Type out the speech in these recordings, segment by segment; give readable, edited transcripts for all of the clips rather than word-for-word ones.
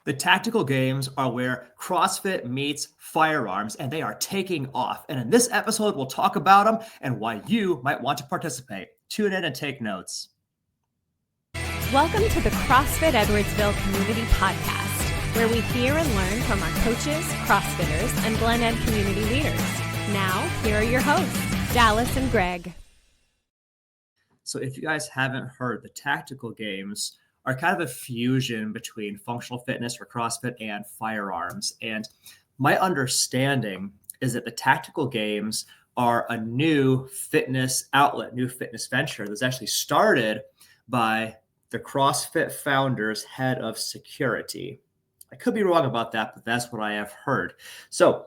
The tactical games are where CrossFit meets firearms, and they are taking off. And in this episode, we'll talk about them and why you might want to participate. Tune in and take notes. Welcome to the CrossFit Edwardsville Community Podcast, where we hear and learn from our coaches, CrossFitters, and Glen Ed community leaders. Now, here are your hosts, Dallas and Greg. So if you guys haven't heard, the tactical games are kind of a fusion between functional fitness or CrossFit and firearms. And my understanding is that the tactical games are a new fitness outlet, new fitness venture that's actually started by the CrossFit founder's head of security. I could be wrong about that, but that's what I have heard. So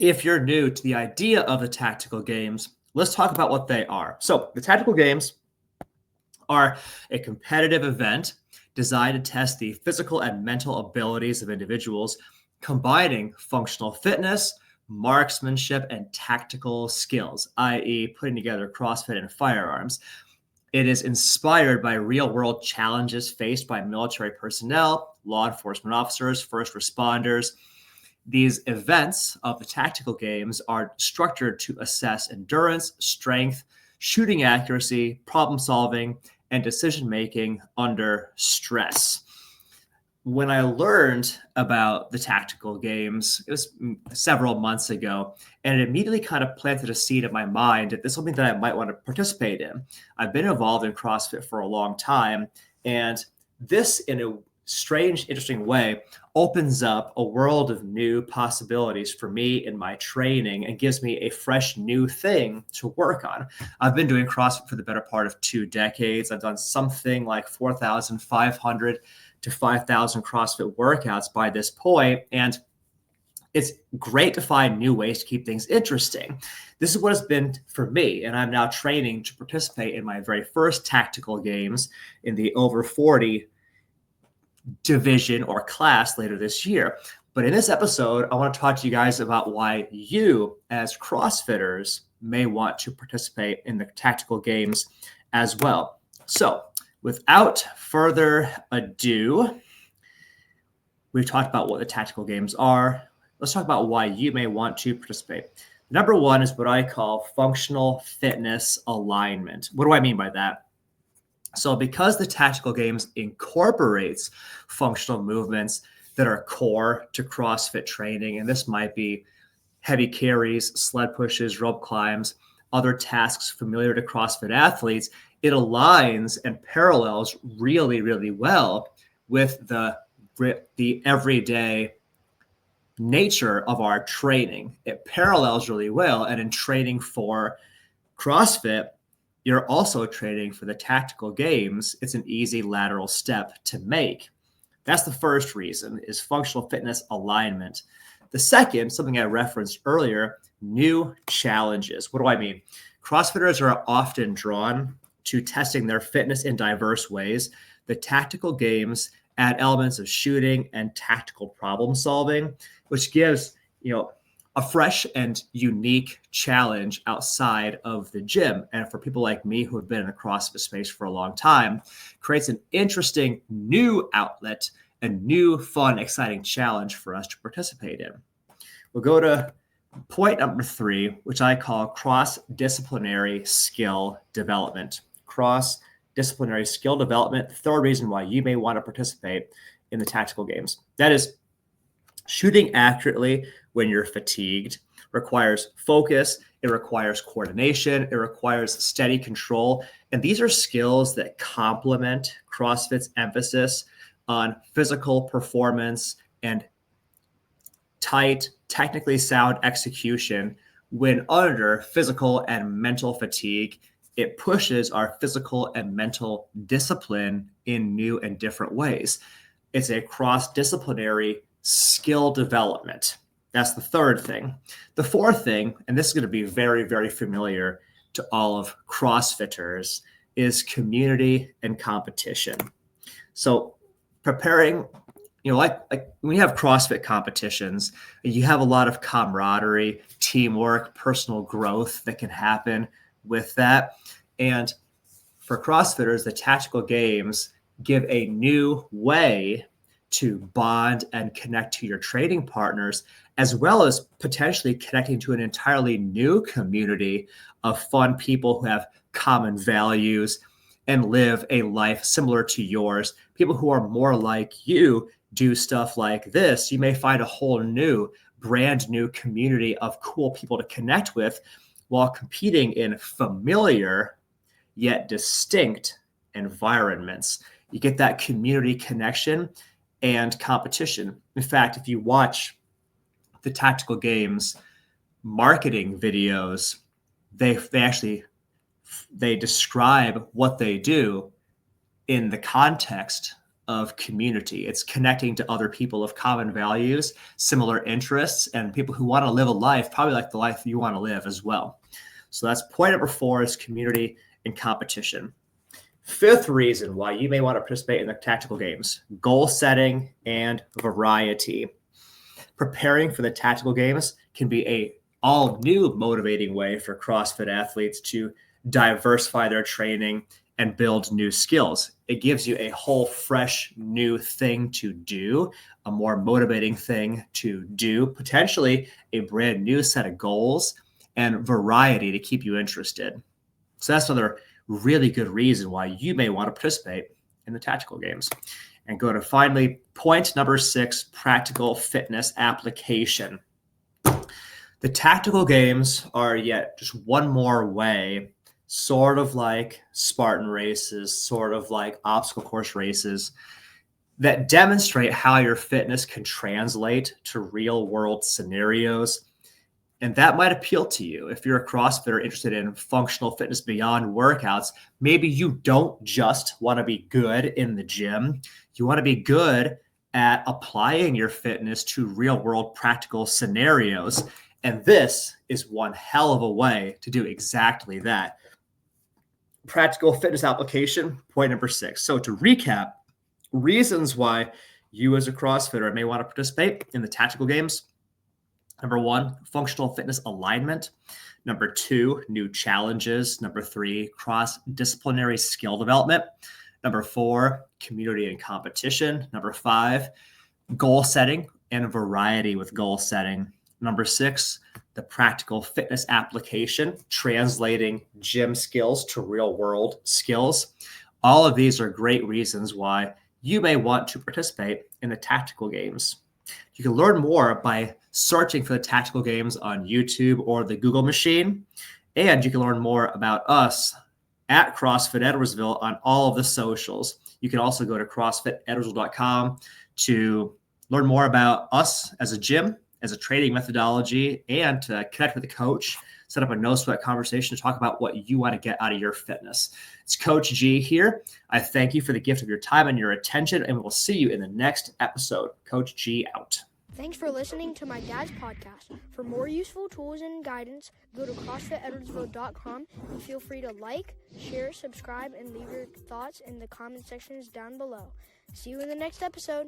if you're new to the idea of the tactical games, let's talk about what they are. So the tactical games are a competitive event designed to test the physical and mental abilities of individuals, combining functional fitness, marksmanship, and tactical skills, i.e. putting together CrossFit and firearms. It is inspired by real-world challenges faced by military personnel, law enforcement officers, first responders. These events of the tactical games are structured to assess endurance, strength, shooting accuracy, problem solving, and decision-making under stress. When I learned about the tactical games, it was several months ago, and it immediately kind of planted a seed in my mind that this is something that I might want to participate in. I've been involved in CrossFit for a long time, and this, in a strange, interesting way, opens up a world of new possibilities for me in my training and gives me a fresh new thing to work on. I've been doing CrossFit for the better part of 2 decades. I've done something like 4,500 to 5,000 CrossFit workouts by this point, and it's great to find new ways to keep things interesting. This is what it's been for me, and I'm now training to participate in my very first tactical games in the over 40 division or class later this year. But in this episode, I want to talk to you guys about why you, as CrossFitters, may want to participate in the tactical games as well. So, without further ado, we've talked about what the tactical games are. Let's talk about why you may want to participate. Number one is what I call functional fitness alignment. What do I mean by that? So because the tactical games incorporates functional movements that are core to CrossFit training, and this might be heavy carries, sled pushes, rope climbs, other tasks familiar to CrossFit athletes, it aligns and parallels really, really well with the everyday nature of our training. It parallels really well, and in training for CrossFit, you're also training for the tactical games. It's an easy lateral step to make. That's the first reason, is functional fitness alignment. The second, something I referenced earlier, new challenges. What do I mean? CrossFitters are often drawn to testing their fitness in diverse ways. The tactical games add elements of shooting and tactical problem solving, which gives, a fresh and unique challenge outside of the gym. And for people like me who have been in the CrossFit space for a long time, creates an interesting new outlet, a new, fun, exciting challenge for us to participate in. We'll go to point number 3, which I call cross-disciplinary skill development. Cross-disciplinary skill development, third reason why you may want to participate in the tactical games. That is, shooting accurately when you're fatigued requires focus, it requires coordination, it requires steady control. And these are skills that complement CrossFit's emphasis on physical performance and tight, technically sound execution. When under physical and mental fatigue, it pushes our physical and mental discipline in new and different ways. It's a cross-disciplinary skill development. That's the third thing. The fourth thing, and this is going to be very, very familiar to all of CrossFitters, is community and competition. So preparing, like when you have CrossFit competitions, you have a lot of camaraderie, teamwork, personal growth that can happen with that. And for CrossFitters, the tactical games give a new way to bond and connect to your training partners, as well as potentially connecting to an entirely new community of fun people who have common values and live a life similar to yours. People who are more like you do stuff like this. You may find a whole new, brand new community of cool people to connect with while competing in familiar yet distinct environments. You get that community connection and competition. In fact, if you watch the tactical games marketing videos, they describe what they do in the context of community. It's connecting to other people of common values, similar interests, and people who want to live a life, probably like the life you want to live as well. So that's point number 4 is community and competition. 5th reason why you may want to participate in the tactical games, goal setting and variety. Preparing for the tactical games can be a all new motivating way for CrossFit athletes to diversify their training and build new skills. It gives you a whole fresh new thing to do, a more motivating thing to do, potentially a brand new set of goals and variety to keep you interested. So that's another really good reason why you may want to participate in the tactical games. And go to finally point number 6, practical fitness application. The tactical games are yet just one more way, sort of like Spartan races, sort of like obstacle course races, that demonstrate how your fitness can translate to real world scenarios. And that might appeal to you. If you're a CrossFitter interested in functional fitness beyond workouts, maybe you don't just want to be good in the gym. You want to be good at applying your fitness to real world practical scenarios. And this is one hell of a way to do exactly that. Practical fitness application, point number 6. So to recap, reasons why you as a CrossFitter may want to participate in the tactical games. Number 1, functional fitness alignment. Number 2, new challenges. Number 3, cross-disciplinary skill development. Number 4, community and competition. Number 5, goal setting and variety with goal setting. Number 6, the practical fitness application, translating gym skills to real world skills. All of these are great reasons why you may want to participate in the tactical games. You can learn more by searching for the tactical games on YouTube or the Google machine. And you can learn more about us at CrossFit Edwardsville on all of the socials. You can also go to CrossFitEdwardsville.com to learn more about us as a gym, as a training methodology, and to connect with a coach, set up a no sweat conversation to talk about what you want to get out of your fitness. It's Coach G here. I thank you for the gift of your time and your attention, and we'll see you in the next episode. Coach G out. Thanks for listening to my dad's podcast. For more useful tools and guidance, go to CrossFitEdwardsville.com and feel free to like, share, subscribe, and leave your thoughts in the comment sections down below. See you in the next episode.